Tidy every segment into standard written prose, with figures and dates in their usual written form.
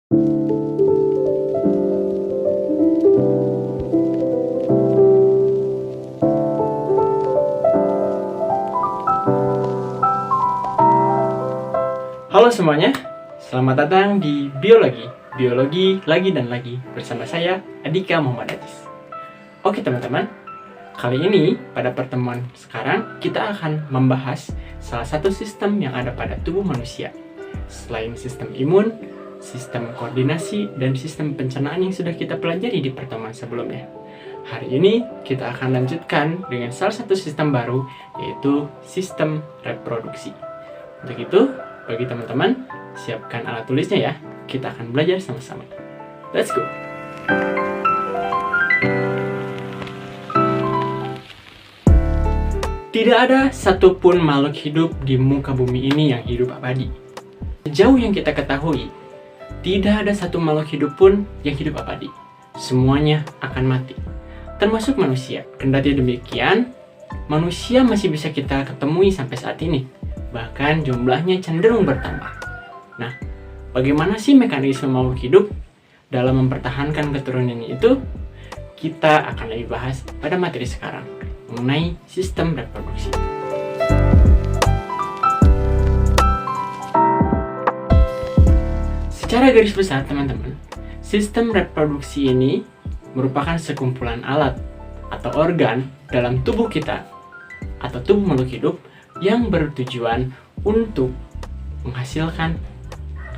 Halo semuanya, selamat datang di Biologi lagi dan lagi bersama saya Andika Muhammad Aziz. Oke teman-teman, kali ini pada pertemuan sekarang kita akan membahas salah satu sistem yang ada pada tubuh manusia. Selain sistem imun, sistem koordinasi, dan sistem pencernaan yang sudah kita pelajari di pertemuan sebelumnya. Hari ini kita akan lanjutkan dengan salah satu sistem baru, yaitu sistem reproduksi. Untuk itu, bagi teman-teman, siapkan alat tulisnya ya. Kita akan belajar sama-sama. Let's go! Tidak ada satupun makhluk hidup di muka bumi ini yang hidup abadi. Sejauh yang kita ketahui, tidak ada satu makhluk hidup pun yang hidup abadi. Semuanya akan mati, termasuk manusia. Kendati demikian, manusia masih bisa kita ketemui sampai saat ini. Bahkan jumlahnya cenderung bertambah. Nah, bagaimana sih mekanisme makhluk hidup dalam mempertahankan keturunannya itu? Kita akan lebih bahas pada materi sekarang mengenai sistem reproduksi. Secara garis besar teman-teman, sistem reproduksi ini merupakan sekumpulan alat atau organ dalam tubuh kita atau tubuh makhluk hidup yang bertujuan untuk menghasilkan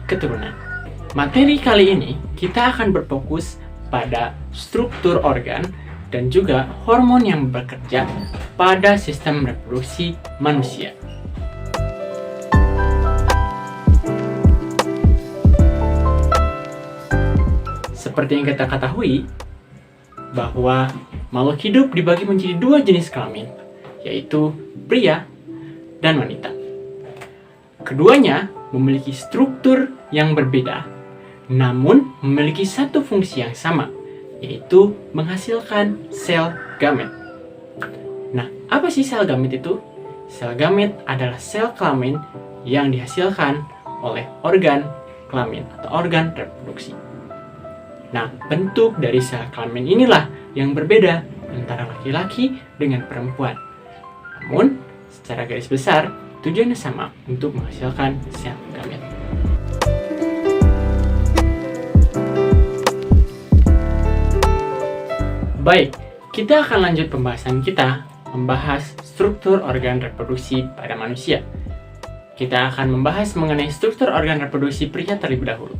keturunan. Materi kali ini kita akan berfokus pada struktur organ dan juga hormon yang bekerja pada sistem reproduksi manusia. Seperti yang kita ketahui, bahwa makhluk hidup dibagi menjadi dua jenis kelamin, yaitu pria dan wanita. Keduanya memiliki struktur yang berbeda, namun memiliki satu fungsi yang sama, yaitu menghasilkan sel gamet. Nah, apa sih sel gamet itu? Sel gamet adalah sel kelamin yang dihasilkan oleh organ kelamin atau organ reproduksi. Nah, bentuk dari sel kelamin inilah yang berbeda antara laki-laki dengan perempuan. Namun, secara garis besar, tujuannya sama untuk menghasilkan sel gamet. Baik, kita akan lanjut pembahasan kita membahas struktur organ reproduksi pada manusia. Kita akan membahas mengenai struktur organ reproduksi pria terlebih dahulu.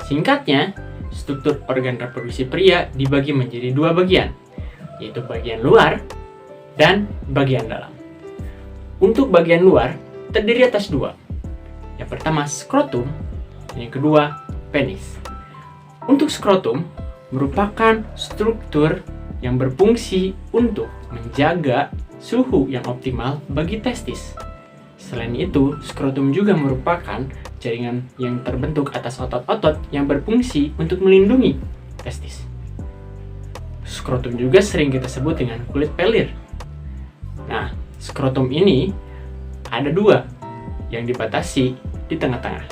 Singkatnya, struktur organ reproduksi pria dibagi menjadi dua bagian, yaitu bagian luar dan bagian dalam. Untuk bagian luar terdiri atas dua. Yang pertama skrotum, dan yang kedua penis. Untuk skrotum merupakan struktur yang berfungsi untuk menjaga suhu yang optimal bagi testis. Selain itu, skrotum juga merupakan jaringan yang terbentuk atas otot-otot yang berfungsi untuk melindungi testis. Skrotum juga sering kita sebut dengan kulit pelir. Nah, skrotum ini ada dua yang dibatasi di tengah-tengah.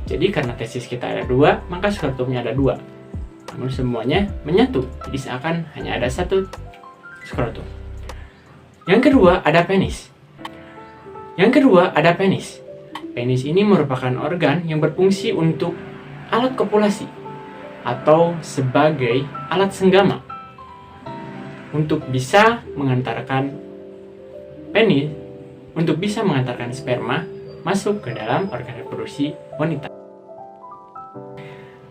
Jadi karena testis kita ada dua, maka skrotumnya ada dua. Namun semuanya menyatu, jadi seakan hanya ada satu skrotum. Yang kedua ada penis. Penis ini merupakan organ yang berfungsi untuk alat kopulasi atau sebagai alat senggama untuk bisa mengantarkan sperma masuk ke dalam organ reproduksi wanita.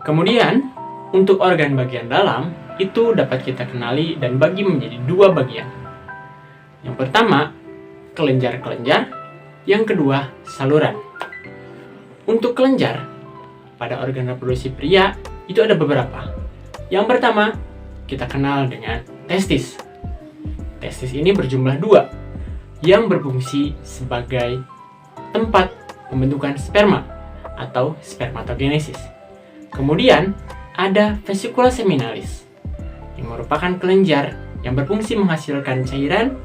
Kemudian, untuk organ bagian dalam itu dapat kita kenali dan bagi menjadi dua bagian. Yang pertama, kelenjar-kelenjar, yang kedua, saluran. Untuk kelenjar pada organ reproduksi pria itu ada beberapa. Yang pertama, kita kenal dengan testis. Testis ini berjumlah dua, yang berfungsi sebagai tempat pembentukan sperma atau spermatogenesis. Kemudian ada vesicula seminalis, yang merupakan kelenjar yang berfungsi menghasilkan cairan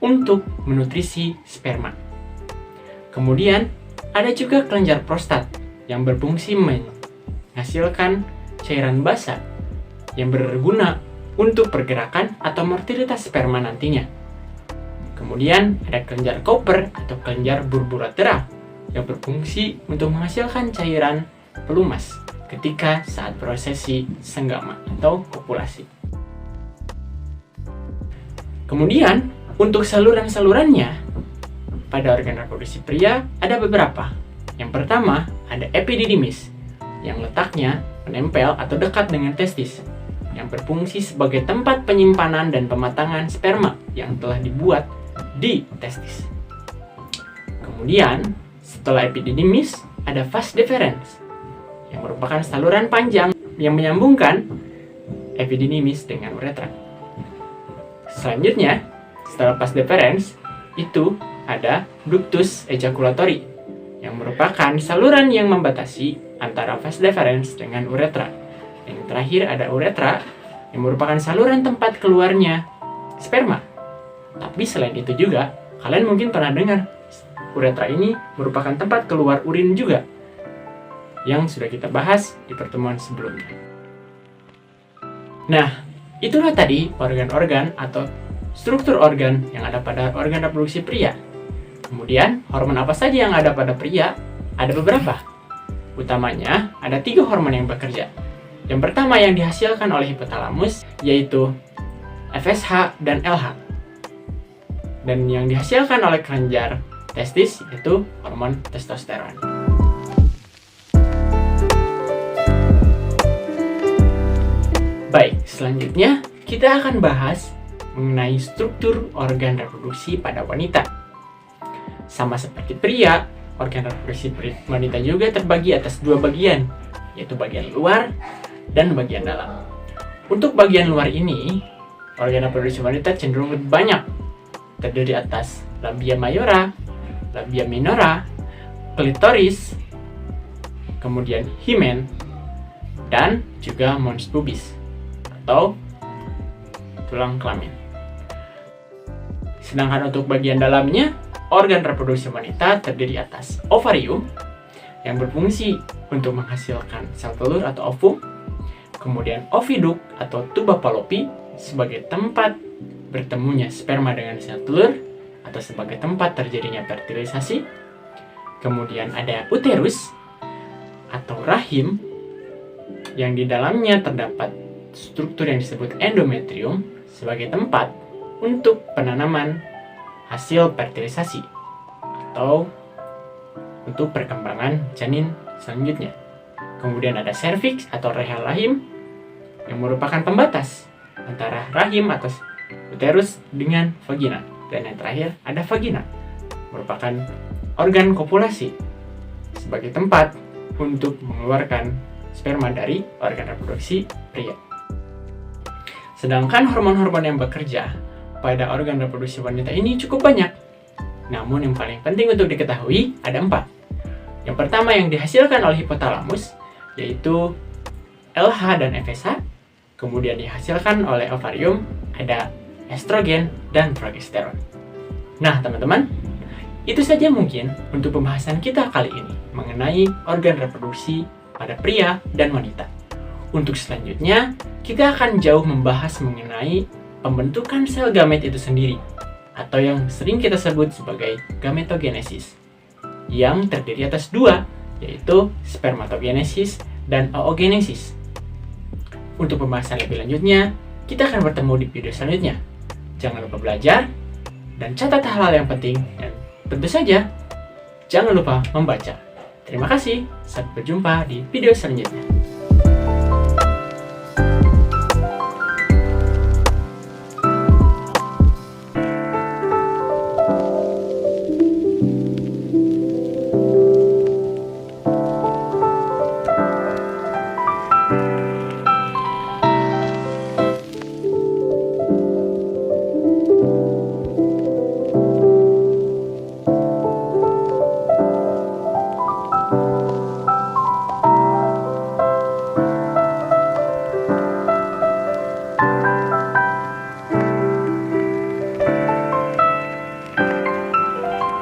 untuk menutrisi sperma. Kemudian ada juga kelenjar prostat yang berfungsi menghasilkan cairan basa yang berguna untuk pergerakan atau mobilitas sperma nantinya. Kemudian ada kelenjar Cooper atau kelenjar Burburatera yang berfungsi untuk menghasilkan cairan pelumas ketika saat prosesi senggama atau kopulasi. Kemudian, untuk saluran-salurannya pada organ reproduksi pria ada beberapa. Yang pertama, ada epididymis yang letaknya menempel atau dekat dengan testis, yang berfungsi sebagai tempat penyimpanan dan pematangan sperma yang telah dibuat di testis. Kemudian, setelah epididymis, ada vas deferens yang merupakan saluran panjang yang menyambungkan epididymis dengan uretra. Selanjutnya, setelah vas deferens, itu ada ductus ejaculatori yang merupakan saluran yang membatasi antara vas deferens dengan uretra. Yang terakhir ada uretra yang merupakan saluran tempat keluarnya sperma. Tapi selain itu juga, kalian mungkin pernah dengar uretra ini merupakan tempat keluar urin juga, yang sudah kita bahas di pertemuan sebelumnya. Nah, itulah tadi organ-organ atau struktur organ yang ada pada organ reproduksi pria. Kemudian, hormon apa saja yang ada pada pria? Ada beberapa. Utamanya, ada 3 hormon yang bekerja. Yang pertama yang dihasilkan oleh hipotalamus, yaitu FSH dan LH. Dan yang dihasilkan oleh kelenjar testis, yaitu hormon testosteron. Baik, selanjutnya kita akan bahas mengenai struktur organ reproduksi pada wanita. Sama seperti pria, organ reproduksi wanita juga terbagi atas 2 bagian, yaitu bagian luar dan bagian dalam. Untuk bagian luar ini, organ reproduksi wanita cenderung lebih banyak, terdiri atas labia mayora, labia minora, klitoris, kemudian himen, dan juga mons pubis atau tulang kelamin. Sedangkan untuk bagian dalamnya, organ reproduksi wanita terdiri atas ovarium yang berfungsi untuk menghasilkan sel telur atau ovum, kemudian oviduk atau tuba Fallopi sebagai tempat bertemunya sperma dengan sel telur atau sebagai tempat terjadinya fertilisasi. Kemudian ada uterus atau rahim yang di dalamnya terdapat struktur yang disebut endometrium sebagai tempat untuk penanaman hasil fertilisasi atau untuk perkembangan janin selanjutnya. Kemudian ada serviks atau rehel rahim yang merupakan pembatas antara rahim atau uterus dengan vagina. Dan yang terakhir ada vagina, merupakan organ kopulasi sebagai tempat untuk mengeluarkan sperma dari organ reproduksi pria. Sedangkan hormon-hormon yang bekerja pada organ reproduksi wanita ini cukup banyak. Namun yang paling penting untuk diketahui ada 4. Yang pertama yang dihasilkan oleh hipotalamus, yaitu LH dan FSH. Kemudian dihasilkan oleh ovarium, ada estrogen dan progesteron. Nah teman-teman, itu saja mungkin untuk pembahasan kita kali ini mengenai organ reproduksi pada pria dan wanita. Untuk selanjutnya, kita akan jauh membahas mengenai pembentukan sel gamet itu sendiri, atau yang sering kita sebut sebagai gametogenesis, yang terdiri atas 2, yaitu spermatogenesis dan oogenesis. Untuk pembahasan lebih lanjutnya, kita akan bertemu di video selanjutnya. Jangan lupa belajar, dan catat hal-hal yang penting, dan tentu saja, jangan lupa membaca. Terima kasih, sampai berjumpa di video selanjutnya.